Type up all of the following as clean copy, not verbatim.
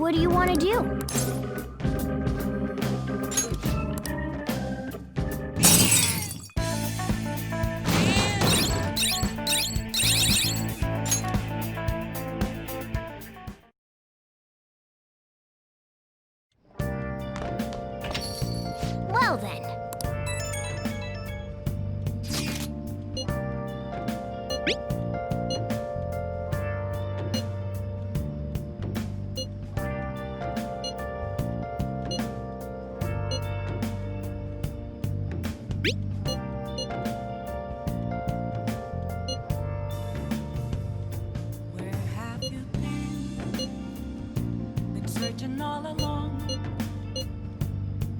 What do you want to do? Well then. Where have you been? Been searching all along.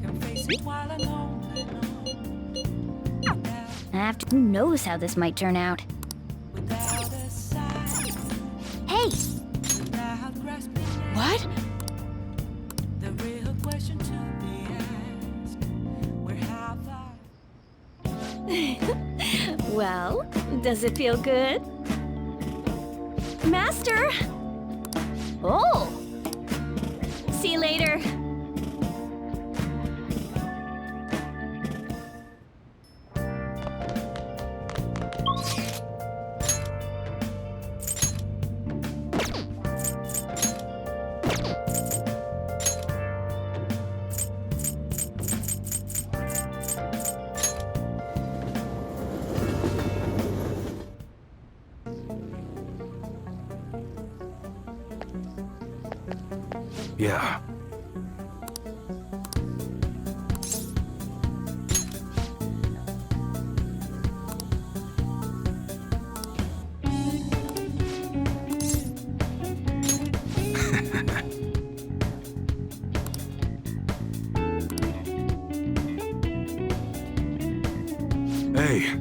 Can face it while alone and Who knows how this might turn out? without a sigh, Hey! without grasping at What? the real question to be asked. Where have I? Well, does it feel good? Master! Oh! See you later. Yeah. Hey.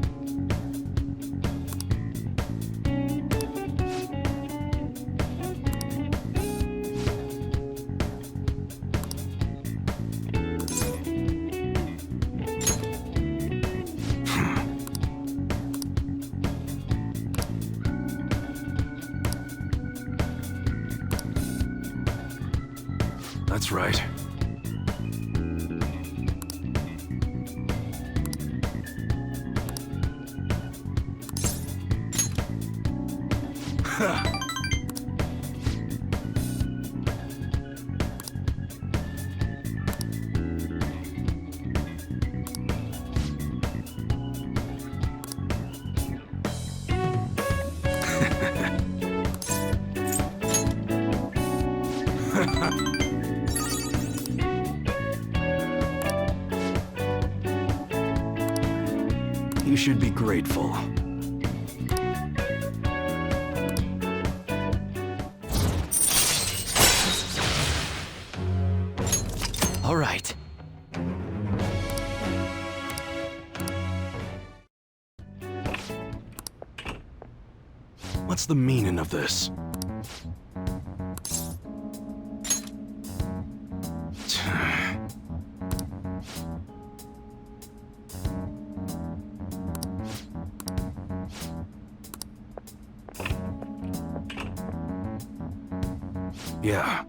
That's right. Ha! You should be grateful. All right. What's the meaning of this? Yeah.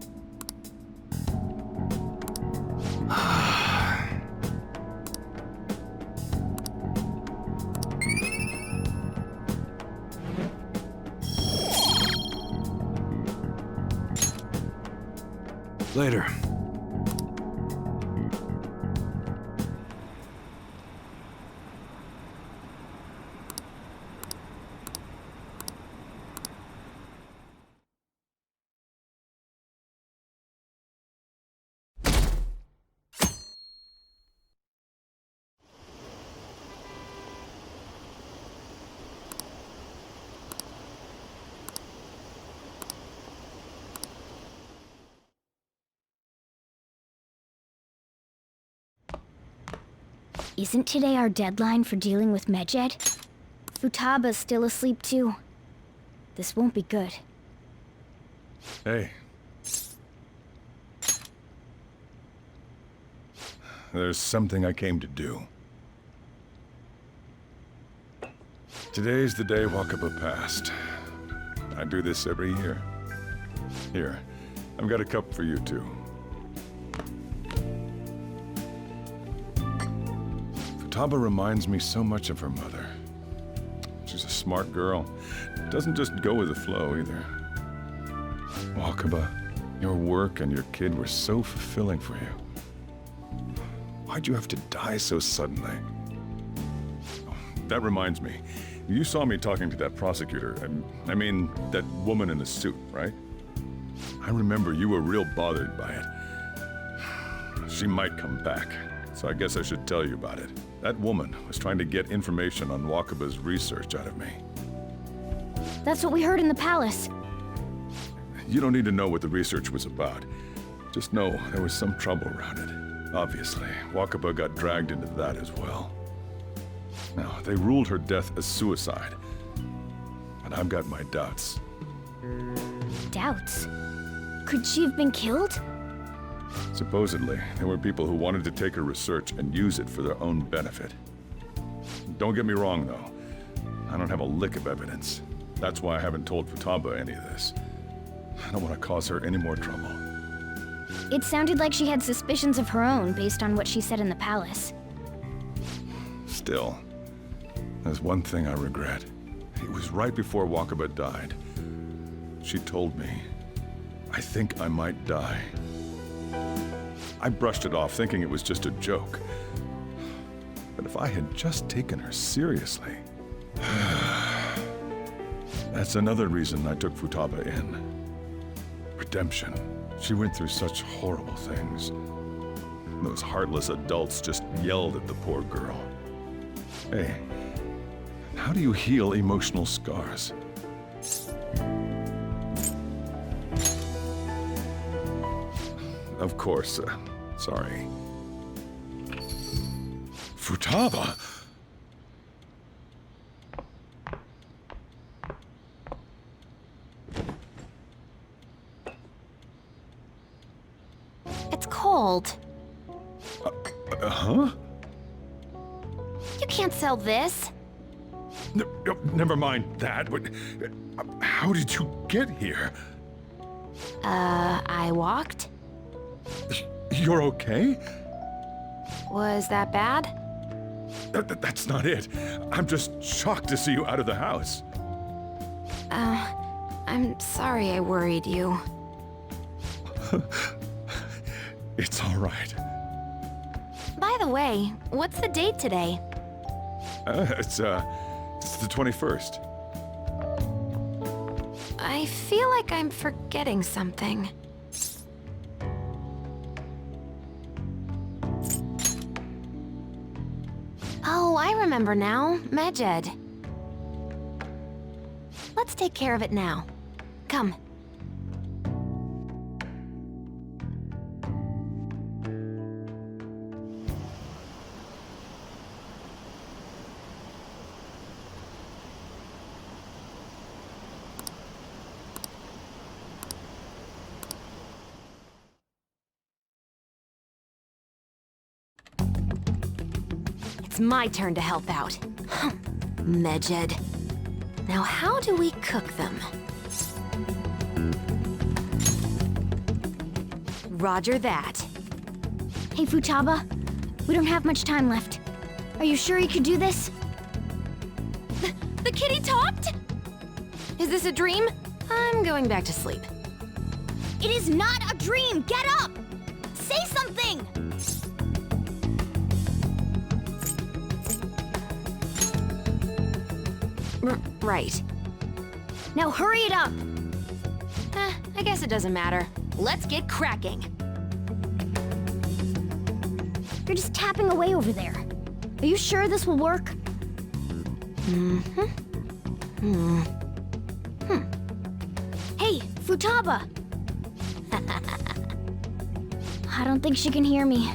Later. Isn't today our deadline for dealing with Medjed? Futaba's still asleep too. This won't be good. Hey. There's something I came to do. Today's the day Wakaba passed. I do this every year. Here, I've got a cup for you, too. Futaba reminds me so much of her mother. She's a smart girl. Doesn't just go with the flow, either. Wakaba, your work and your kid were so fulfilling for you. Why'd you have to die so suddenly? Oh, that reminds me. You saw me talking to that prosecutor. I mean, that woman in the suit, right? I remember you were real bothered by it. She might come back, so I guess I should tell you about it. That woman was trying to get information on Wakaba's research out of me. That's what we heard in the palace. You don't need to know what the research was about. Just know there was some trouble around it. Obviously, Wakaba got dragged into that as well. Now, they ruled her death as suicide. And I've got my doubts. Doubts? Could she have been killed? Supposedly, there were people who wanted to take her research and use it for their own benefit. Don't get me wrong, though. I don't have a lick of evidence. That's why I haven't told Futaba any of this. I don't want to cause her any more trouble. It sounded like she had suspicions of her own based on what she said in the palace. Still, there's one thing I regret. It was right before Wakaba died. She told me, I think I might die. I brushed it off, thinking it was just a joke. But if I had just taken her seriously... That's another reason I took Futaba in. Redemption. She went through such horrible things. Those heartless adults just yelled at the poor girl. Hey, how do you heal emotional scars? Of course, sorry. Futaba! It's cold. Huh? You can't sell this. Never mind that, but how did you get here? I walked? You're okay? Was that bad? That's not it. I'm just shocked to see you out of the house. I'm sorry I worried you. It's all right. By the way, what's the date today? It's the 21st. I feel like I'm forgetting something. Oh, I remember now. Medjed. Let's take care of it now. Come. It's my turn to help out. Medjed. Now how do we cook them? Roger that. Hey, Futaba. We don't have much time left. Are you sure you could do this? The kitty talked? Is this a dream? I'm going back to sleep. It is not a dream! Get up! Say something! Right. Now hurry it up! I guess it doesn't matter. Let's get cracking. You're just tapping away over there. Are you sure this will work? Hey, Futaba! I don't think she can hear me.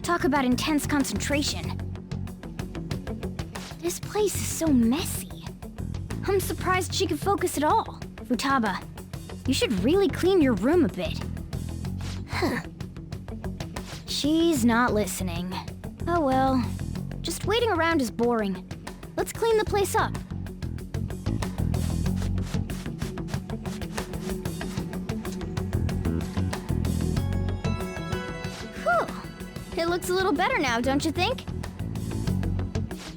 Talk about intense concentration. This place is so messy. I'm surprised she could focus at all. Futaba, you should really clean your room a bit. She's not listening. Oh well. Just waiting around is boring. Let's clean the place up. It looks a little better now, don't you think?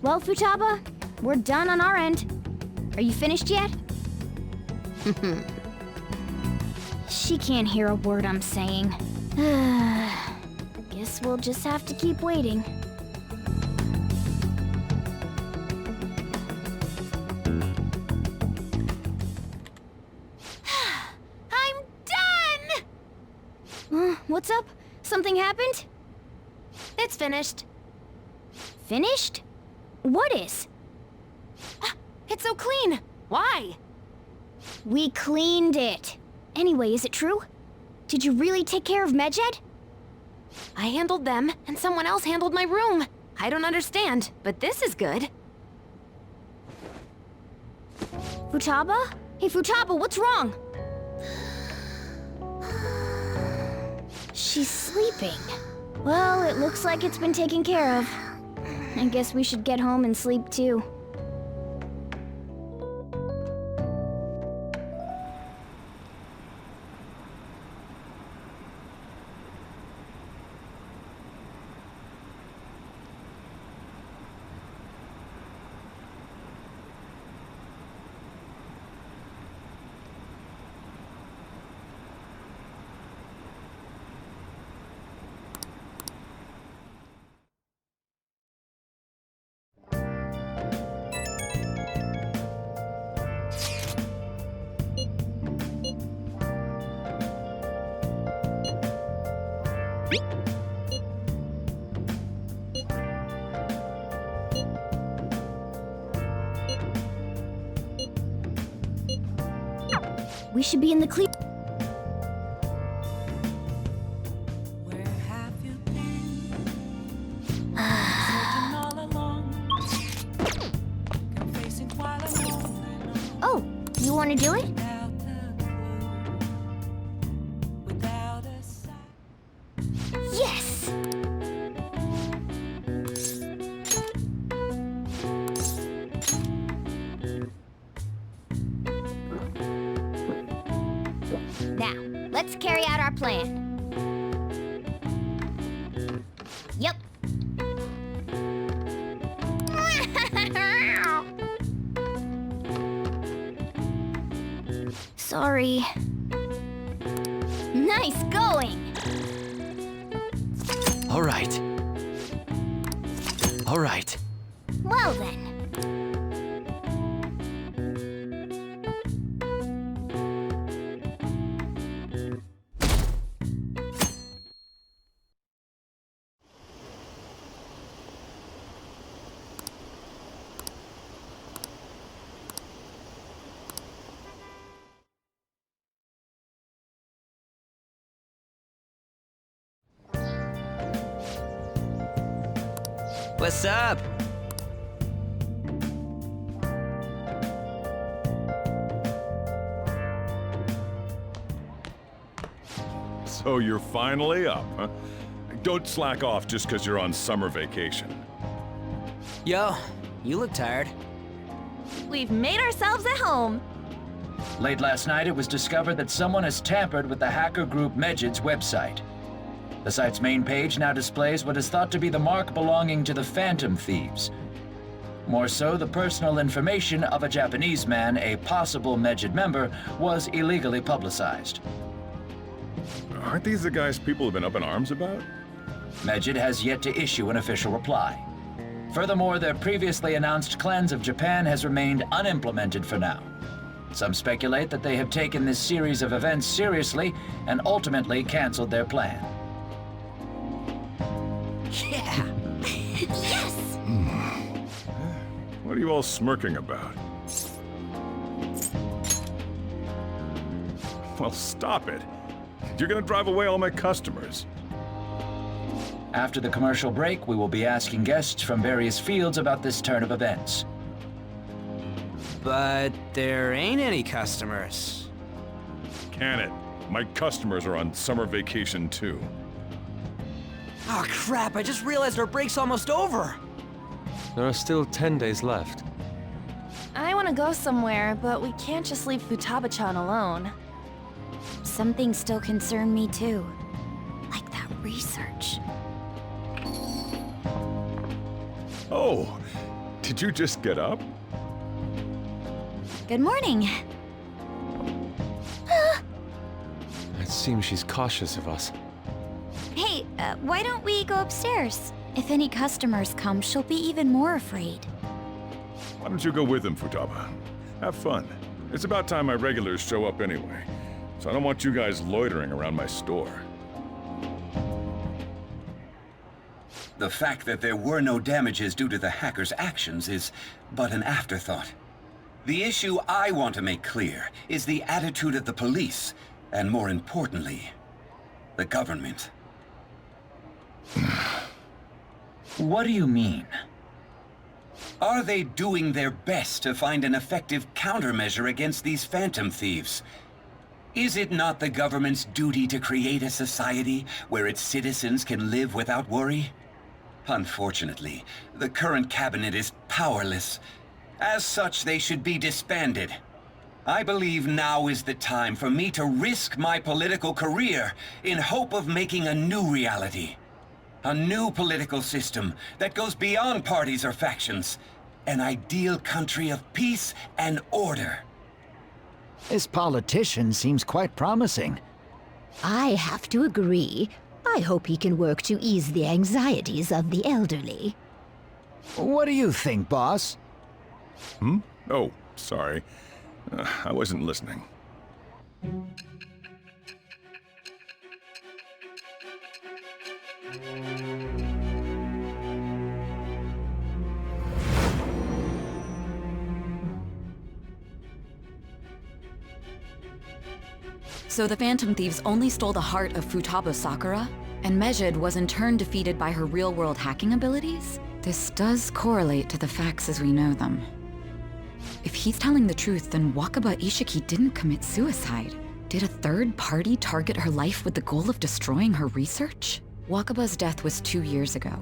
Well, Futaba, we're done on our end. Are you finished yet? She can't hear a word I'm saying. Guess we'll just have to keep waiting. I'm done! What's up? Something happened? It's finished. Finished? What is? It's so clean. Why? We cleaned it. Anyway, is it true? Did you really take care of Medjed? I handled them, and someone else handled my room. I don't understand, but this is good. Futaba? Hey, Futaba, what's wrong? She's sleeping. Well, it looks like it's been taken care of. I guess we should get home and sleep too. We should be in the clear. Where have you been? Searching all along. Confessing while alone. Oh, you want to do it? Without a clue. Without a sign. Yes! Now, let's carry out our plan. Yep. Sorry. Nice going! All right. All right. Well then. What's up? So you're finally up, huh? Don't slack off just because you're on summer vacation. Yo, you look tired. We've made ourselves at home. Late last night, it was discovered that someone has tampered with the hacker group Medjed's website. The site's main page now displays what is thought to be the mark belonging to the Phantom Thieves. More so, the personal information of a Japanese man, a possible Medjed member, was illegally publicized. Aren't these the guys people have been up in arms about? Medjed has yet to issue an official reply. Furthermore, their previously announced cleanse of Japan has remained unimplemented for now. Some speculate that they have taken this series of events seriously and ultimately canceled their plan. Yeah. What are you all smirking about? Well, stop it. You're gonna drive away all my customers. After the commercial break, we will be asking guests from various fields about this turn of events. But there ain't any customers. Can it? My customers are on summer vacation too. Oh crap, I just realized our break's almost over. There are still 10 days left. I want to go somewhere, but we can't just leave Futaba-chan alone. Some things still concern me too. Like that research. Oh, did you just get up? Good morning. It seems she's cautious of us. Hey, why don't we go upstairs? If any customers come, she'll be even more afraid. Why don't you go with them, Futaba? Have fun. It's about time my regulars show up anyway, so I don't want you guys loitering around my store. The fact that there were no damages due to the hacker's actions is but an afterthought. The issue I want to make clear is the attitude of the police, and more importantly, the government. What do you mean? Are they doing their best to find an effective countermeasure against these phantom thieves? Is it not the government's duty to create a society where its citizens can live without worry? Unfortunately, the current cabinet is powerless. As such, they should be disbanded. I believe now is the time for me to risk my political career in hope of making a new reality. A new political system that goes beyond parties or factions. An ideal country of peace and order. This politician seems quite promising. I have to agree. I hope he can work to ease the anxieties of the elderly. What do you think, boss? Oh, sorry. I wasn't listening. So the Phantom Thieves only stole the heart of Futaba Sakura? And Mejid was in turn defeated by her real-world hacking abilities? This does correlate to the facts as we know them. If he's telling the truth, then Wakaba Ishiki didn't commit suicide. Did a third party target her life with the goal of destroying her research? Wakaba's death was 2 years ago.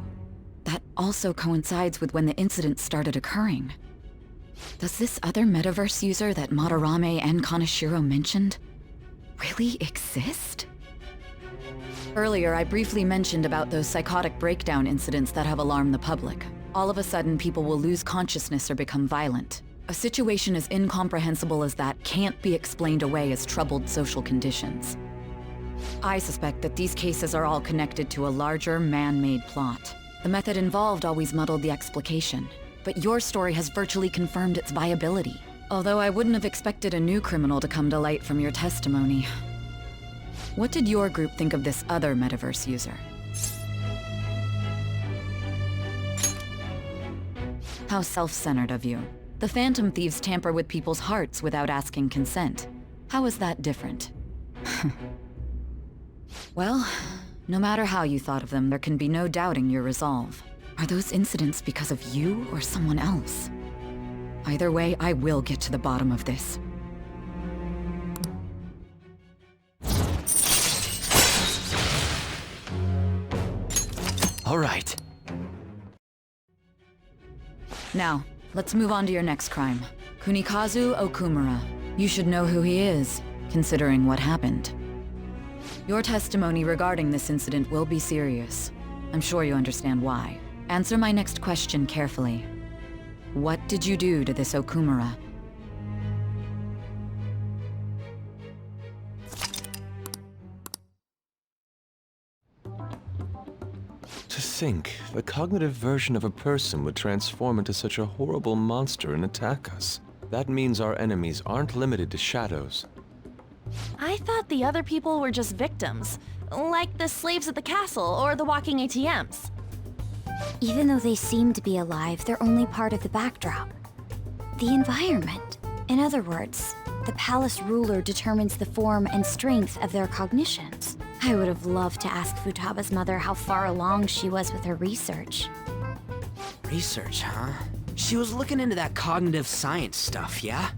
That also coincides with when the incident started occurring. Does this other metaverse user that Madarame and Kaneshiro mentioned really exist? Earlier, I briefly mentioned about those psychotic breakdown incidents that have alarmed the public. All of a sudden, people will lose consciousness or become violent. A situation as incomprehensible as that can't be explained away as troubled social conditions. I suspect that these cases are all connected to a larger, man-made plot. The method involved always muddled the explication, but your story has virtually confirmed its viability. Although I wouldn't have expected a new criminal to come to light from your testimony. What did your group think of this other metaverse user? How self-centered of you. The Phantom Thieves tamper with people's hearts without asking consent. How is that different? Well, no matter how you thought of them, there can be no doubting your resolve. Are those incidents because of you or someone else? Either way, I will get to the bottom of this. All right. Now, let's move on to your next crime. Kunikazu Okumura. You should know who he is, considering what happened. Your testimony regarding this incident will be serious. I'm sure you understand why. Answer my next question carefully. What did you do to this Okumura? To think, the cognitive version of a person would transform into such a horrible monster and attack us. That means our enemies aren't limited to shadows. I thought the other people were just victims, like the slaves at the castle or the walking ATMs. Even though they seem to be alive, they're only part of the backdrop. The environment. In other words, the palace ruler determines the form and strength of their cognitions. I would have loved to ask Futaba's mother how far along she was with her research. Research, huh? She was looking into that cognitive science stuff, yeah?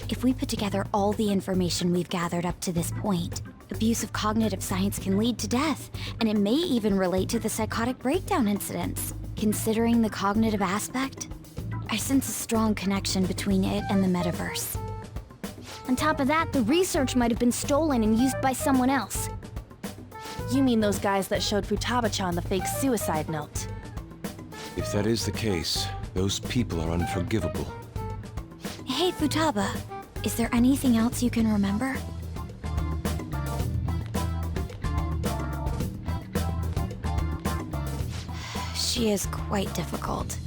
If we put together all the information we've gathered up to this point, abuse of cognitive science can lead to death, and it may even relate to the psychotic breakdown incidents. Considering the cognitive aspect, I sense a strong connection between it and the metaverse. On top of that, the research might have been stolen and used by someone else. You mean those guys that showed Futaba-chan the fake suicide note? If that is the case, those people are unforgivable. Hey, Futaba. Is there anything else you can remember? She is quite difficult.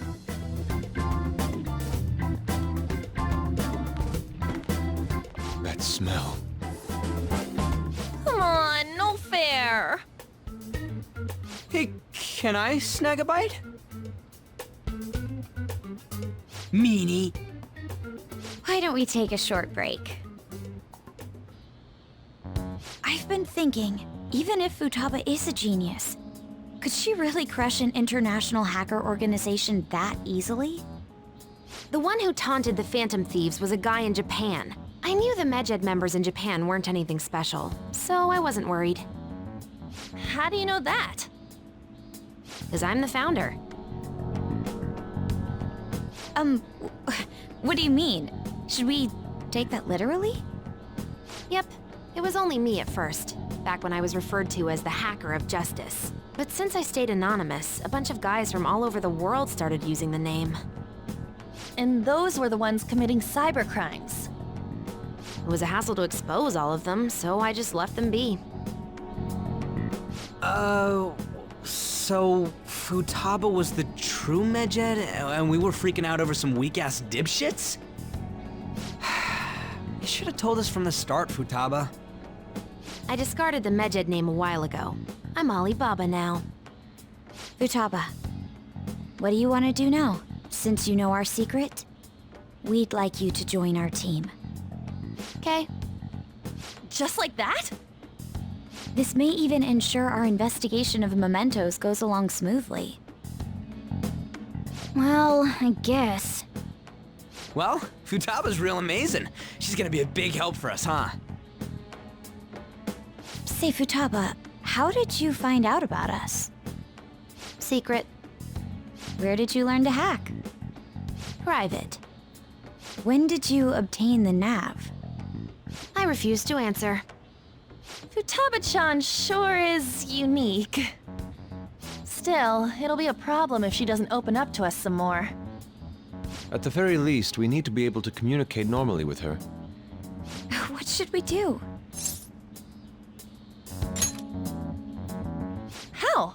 That smell. Come on, no fair. Hey, can I snag a bite? Meanie. Why don't we take a short break? I've been thinking, even if Futaba is a genius, could she really crush an international hacker organization that easily? The one who taunted the Phantom Thieves was a guy in Japan. I knew the Medjed members in Japan weren't anything special, so I wasn't worried. How do you know that? Because I'm the founder. What do you mean? Should we take that literally? Yep, it was only me at first, back when I was referred to as the Hacker of Justice. But since I stayed anonymous, a bunch of guys from all over the world started using the name. And those were the ones committing cybercrimes. It was a hassle to expose all of them, so I just left them be. So Futaba was the true Medjed, and we were freaking out over some weak-ass dipshits? You should have told us from the start, Futaba. I discarded the Medjed name a while ago. I'm Alibaba now. Futaba, what do you want to do now? Since you know our secret, we'd like you to join our team. Okay. Just like that? This may even ensure our investigation of mementos goes along smoothly. Well, I guess. Well, Futaba's real amazing. She's gonna be a big help for us, huh? Say, Futaba, how did you find out about us? Secret. Where did you learn to hack? Private. When did you obtain the nav? I refuse to answer. Futaba-chan sure is unique. Still, it'll be a problem if she doesn't open up to us some more. At the very least, we need to be able to communicate normally with her. What should we do? How?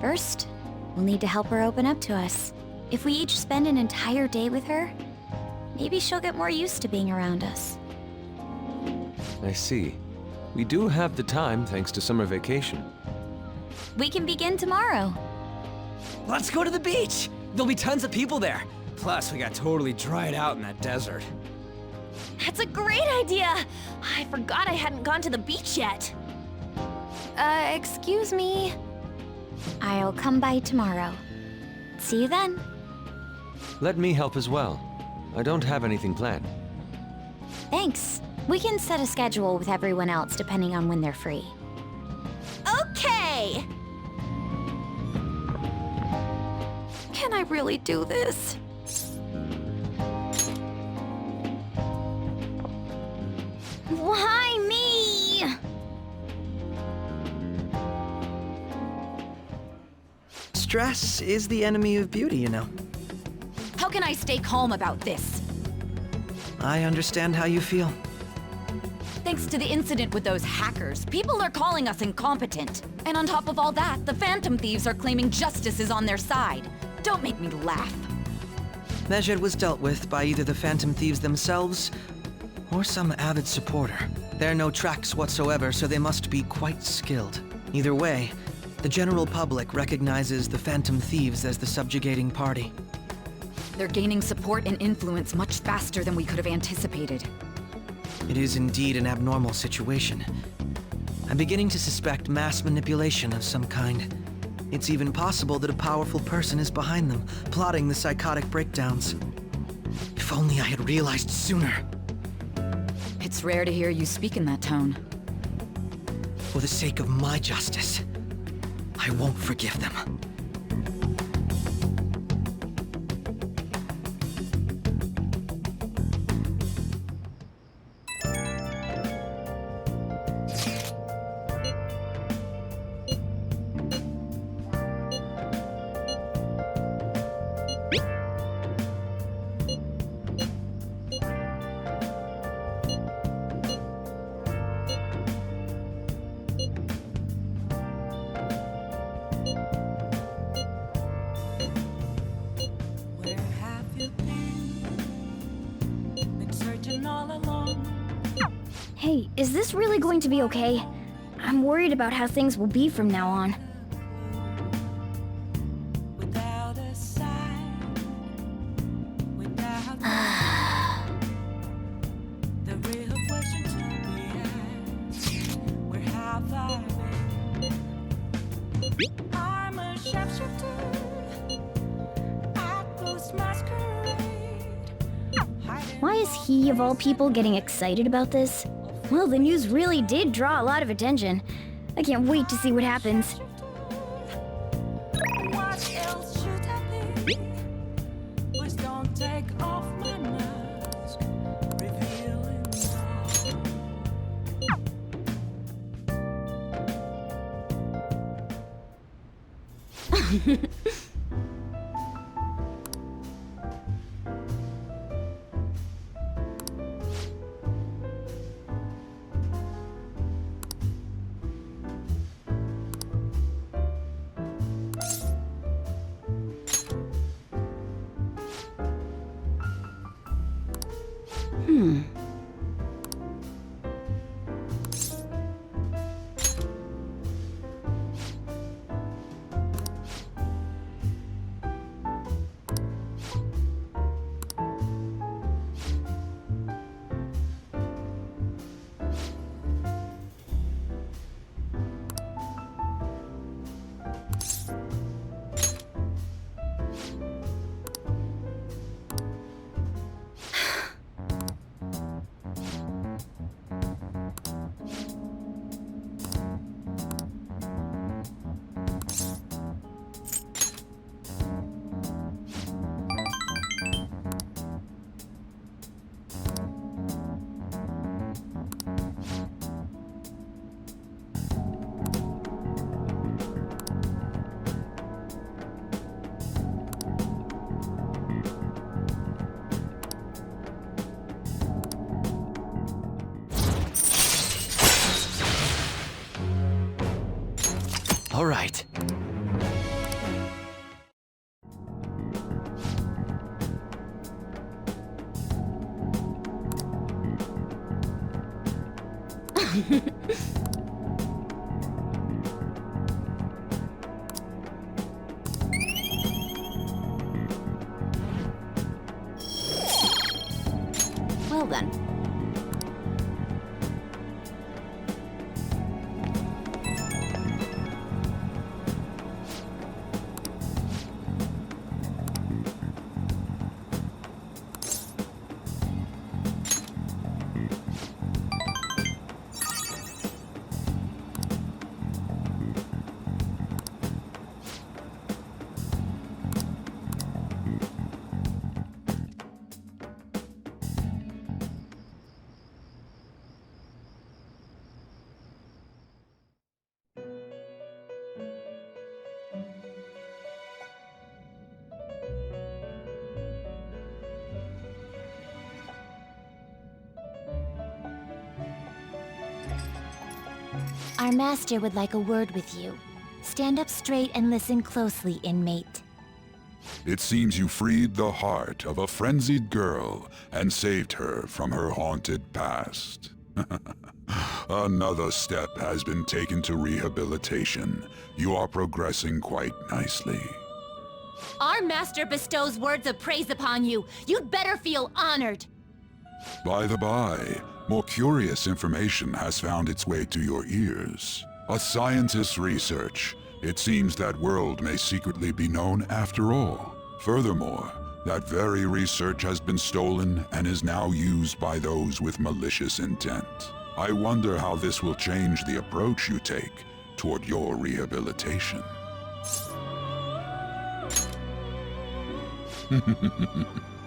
First, we'll need to help her open up to us. If we each spend an entire day with her, maybe she'll get more used to being around us. I see. We do have the time thanks to summer vacation. We can begin tomorrow. Let's go to the beach! There'll be tons of people there. Plus, we got totally dried out in that desert. That's a great idea! I forgot I hadn't gone to the beach yet. Excuse me. I'll come by tomorrow. See you then. Let me help as well. I don't have anything planned. Thanks. We can set a schedule with everyone else depending on when they're free. Okay! Can I really do this? Why me? Stress is the enemy of beauty, you know. How can I stay calm about this? I understand how you feel. Thanks to the incident with those hackers, people are calling us incompetent. And on top of all that, the Phantom Thieves are claiming justice is on their side. Don't make me laugh. Medjed was dealt with by either the Phantom Thieves themselves or some avid supporter. There are no tracks whatsoever, so they must be quite skilled. Either way, the general public recognizes the Phantom Thieves as the subjugating party. They're gaining support and influence much faster than we could have anticipated. It is indeed an abnormal situation. I'm beginning to suspect mass manipulation of some kind. It's even possible that a powerful person is behind them, plotting the psychotic breakdowns. If only I had realized sooner. It's rare to hear you speak in that tone. For the sake of my justice, I won't forgive them. Where have you been? Been searching all along. Hey, is this really going to be okay? I'm worried about how things will be from now on. Without a sign, without the real question to be asked, where have I been? I'm a sharpshooter at Ghost Masquerade. Why is he, of all people, getting excited about this? Well, the news really did draw a lot of attention. I can't wait to see what happens. What else should I be? Please don't take off my mask, revealing All right. Well then. Our master would like a word with you. Stand up straight and listen closely, inmate. It seems you freed the heart of a frenzied girl and saved her from her haunted past. Another step has been taken to rehabilitation. You are progressing quite nicely. Our master bestows words of praise upon you. You'd better feel honored. By the by, more curious information has found its way to your ears. A scientist's research. It seems that world may secretly be known after all. Furthermore, that very research has been stolen and is now used by those with malicious intent. I wonder how this will change the approach you take toward your rehabilitation.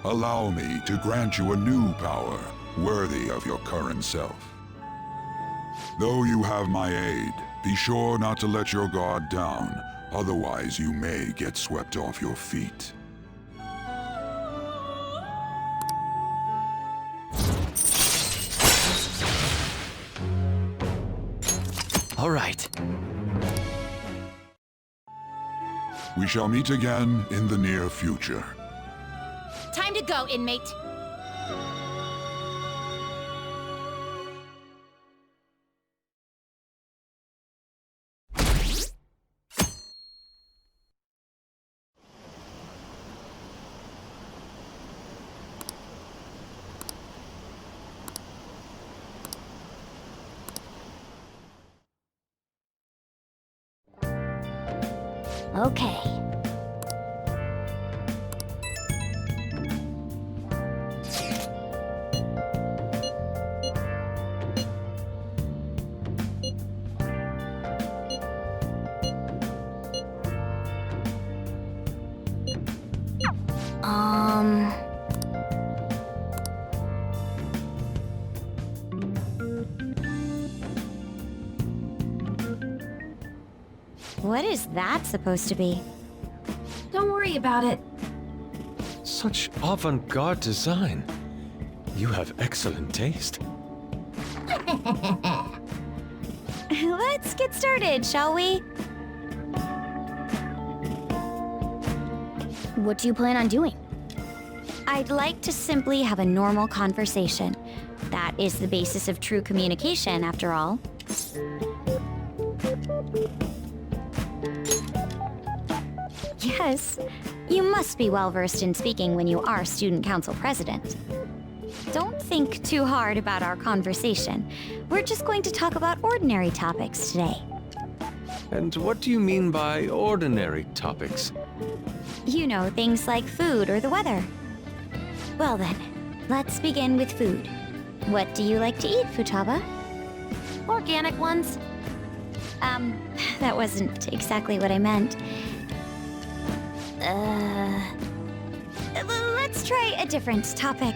Allow me to grant you a new power worthy of your current self. Though you have my aid, be sure not to let your guard down, otherwise you may get swept off your feet. All right. We shall meet again in the near future. Time to go, inmate. Okay. What is that supposed to be? Don't worry about it. Such avant-garde design. You have excellent taste. Let's get started, shall we? What do you plan on doing? I'd like to simply have a normal conversation. That is the basis of true communication, after all. Yes, you must be well-versed in speaking when you are student council president. Don't think too hard about our conversation. We're just going to talk about ordinary topics today. And what do you mean by ordinary topics? You know, things like food or the weather. Well then, let's begin with food. What do you like to eat, Futaba? Organic ones. That wasn't exactly what I meant. Let's try a different topic.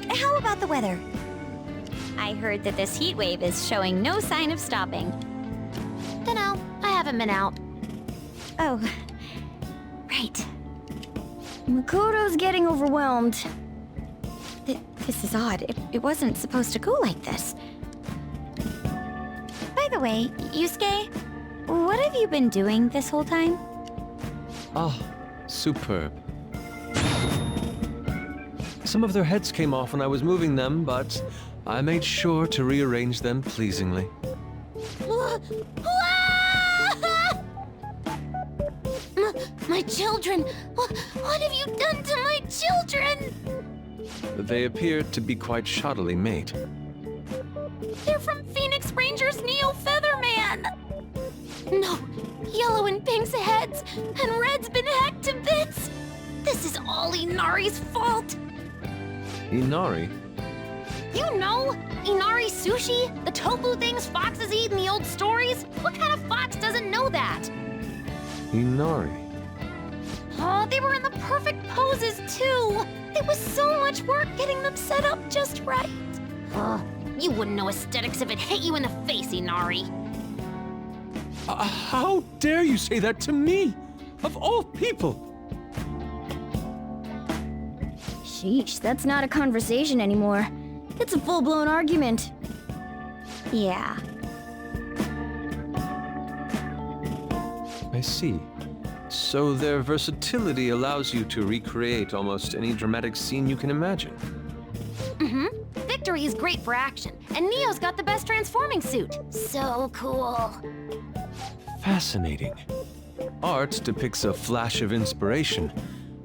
How about the weather? I heard that this heat wave is showing no sign of stopping. Dunno, I haven't been out. Oh, right. Makoto's getting overwhelmed. This is odd. It wasn't supposed to go like this. By the way, Yusuke, what have you been doing this whole time? Ah, superb. Some of their heads came off when I was moving them, but I made sure to rearrange them pleasingly. My children! What have you done to my children? They appeared to be quite shoddily made. They're from Phoenix Rangers Neo Featherman! No, Yellow and Pink's heads, and Red's been hacked to bits! This is all Inari's fault! Inari? You know, Inari sushi? The tofu things foxes eat in the old stories? What kind of fox doesn't know that? Inari? Oh, they were in the perfect poses, too! It was so much work getting them set up just right. You wouldn't know aesthetics if it hit you in the face, Inari. How dare you say that to me? Of all people! Sheesh, that's not a conversation anymore. It's a full-blown argument. Yeah. I see. So their versatility allows you to recreate almost any dramatic scene you can imagine. Mm-hmm. Victory is great for action, and Neo's got the best transforming suit. So cool. Fascinating. Art depicts a flash of inspiration,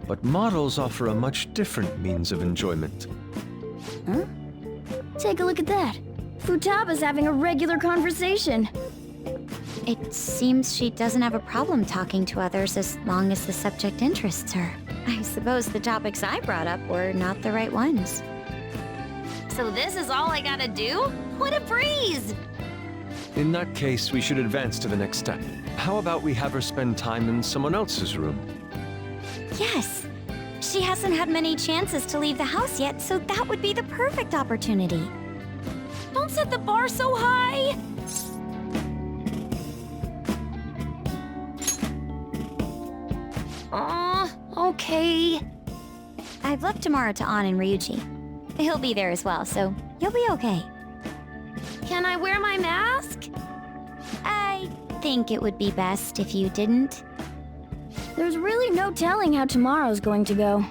but models offer a much different means of enjoyment. Huh? Take a look at that. Futaba's having a regular conversation. It seems she doesn't have a problem talking to others as long as the subject interests her. I suppose the topics I brought up were not the right ones. So this is all I gotta do? What a breeze! In that case, we should advance to the next step. How about we have her spend time in someone else's room? Yes. She hasn't had many chances to leave the house yet, so that would be the perfect opportunity. Don't set the bar so high! Okay. I've left Tamara to An and Ryuji. He'll be there as well, so you'll be okay. Can I wear my mask? I think it would be best if you didn't. There's really no telling how tomorrow's going to go.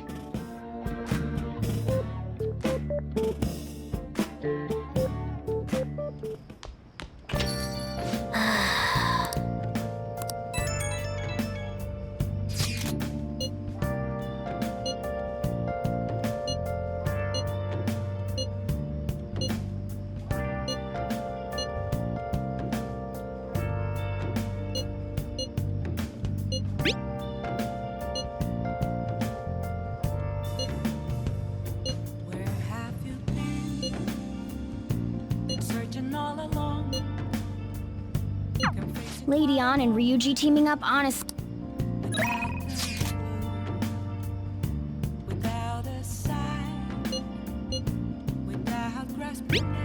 Where have you been? Been searching all along. Lady An and Ryuji teaming up, honestly. Without a sign, without grasping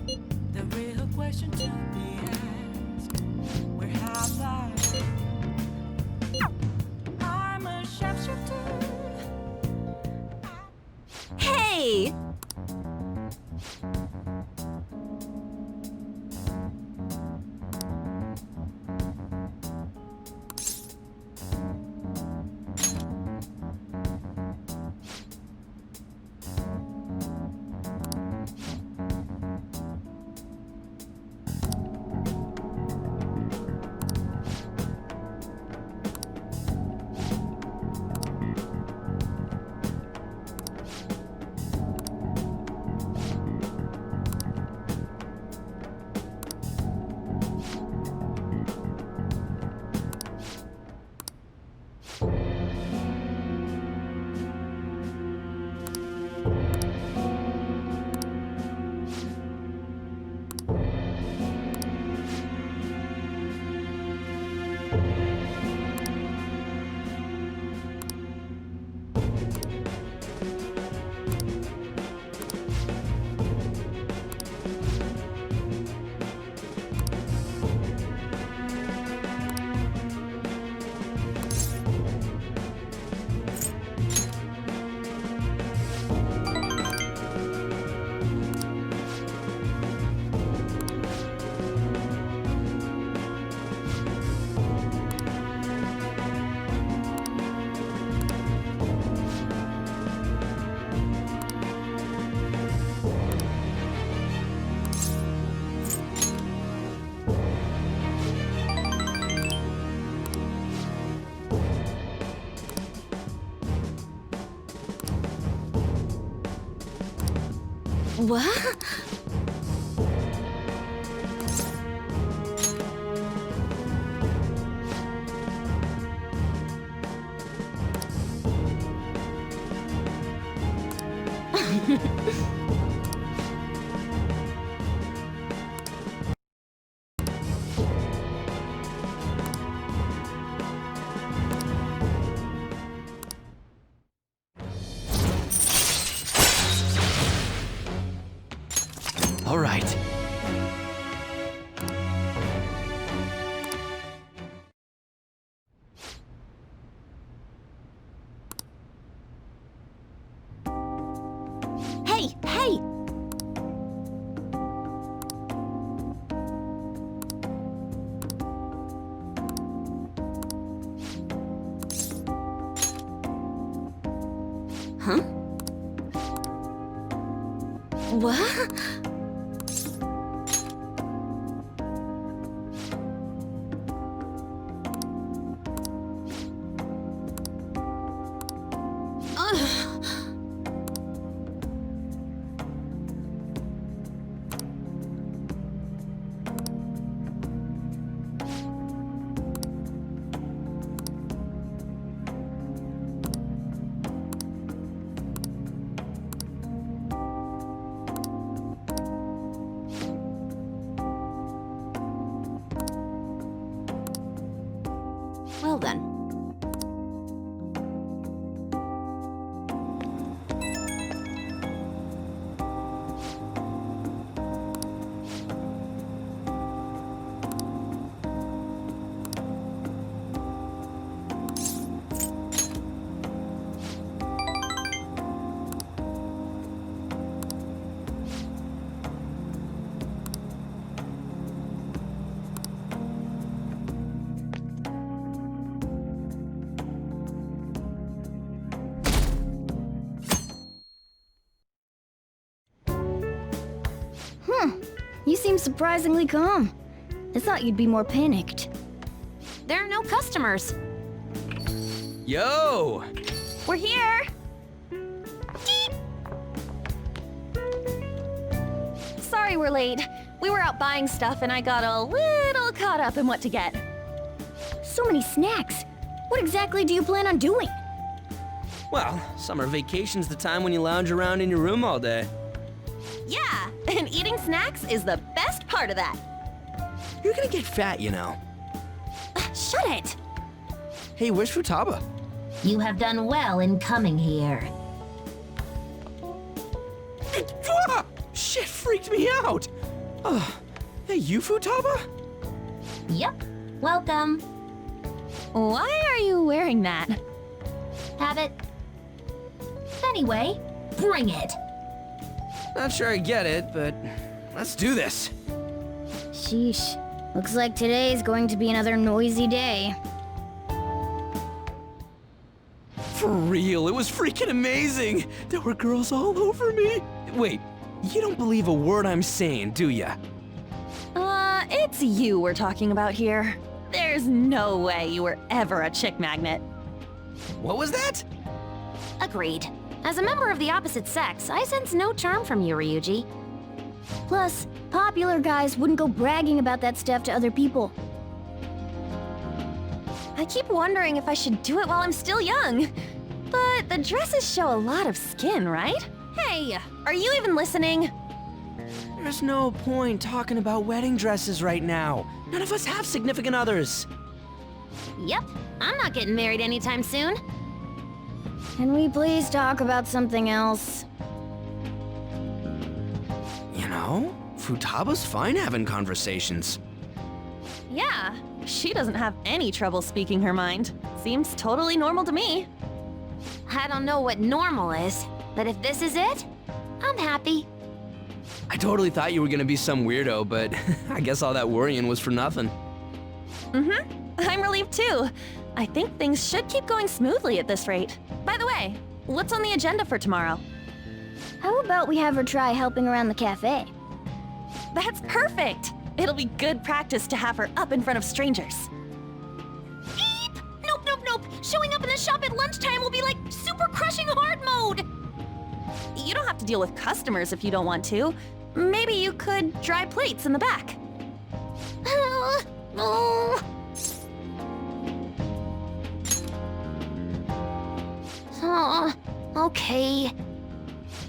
it, the real question to be asked: where have I? I'm a sharpshooter. Hey! What? All right. Hey, hey! Huh? What? You seem surprisingly calm. I thought you'd be more panicked. There are no customers. Yo! We're here! Sorry we're late. We were out buying stuff and I got a little caught up in what to get. So many snacks. What exactly do you plan on doing? Well, summer vacation's the time when you lounge around in your room all day. Yeah, and eating snacks is the best part of that. You're gonna get fat, you know. Shut it! Hey, where's Futaba? You have done well in coming here. Ah! Shit freaked me out! Hey, you Futaba? Yep. Welcome. Why are you wearing that? Have it. Anyway, bring it. Not sure I get it, but let's do this. Sheesh. Looks like today's going to be another noisy day. For real, it was freaking amazing! There were girls all over me! Wait, you don't believe a word I'm saying, do ya? It's you we're talking about here. There's no way you were ever a chick magnet. What was that? Agreed. As a member of the opposite sex, I sense no charm from you, Ryuji. Plus, popular guys wouldn't go bragging about that stuff to other people. I keep wondering if I should do it while I'm still young. But the dresses show a lot of skin, right? Hey, are you even listening? There's no point talking about wedding dresses right now. None of us have significant others. Yep, I'm not getting married anytime soon. Can we please talk about something else? You know, Futaba's fine having conversations. Yeah, she doesn't have any trouble speaking her mind. Seems totally normal to me. I don't know what normal is, but if this is it, I'm happy. I totally thought you were gonna be some weirdo, but I guess all that worrying was for nothing. I'm relieved too. I think things should keep going smoothly at this rate. By the way, what's on the agenda for tomorrow? How about we have her try helping around the cafe? That's perfect! It'll be good practice to have her up in front of strangers. Eep! Nope, nope, nope! Showing up in the shop at lunchtime will be like super crushing hard mode! You don't have to deal with customers if you don't want to. Maybe you could dry plates in the back. Oh, okay.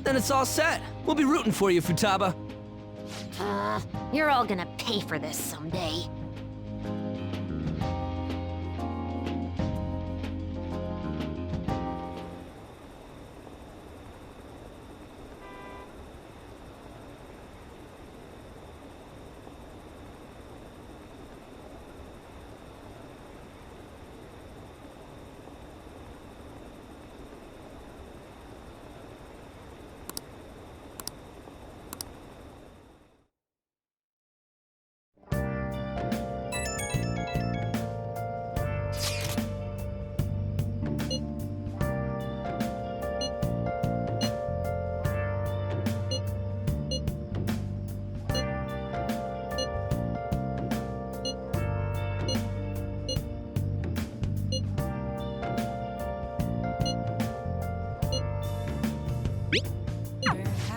Then it's all set. We'll be rooting for you, Futaba. You're all gonna pay for this someday.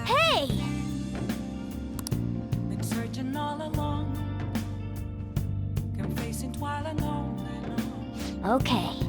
Hey! Been searching all along, confessing while alone. Okay.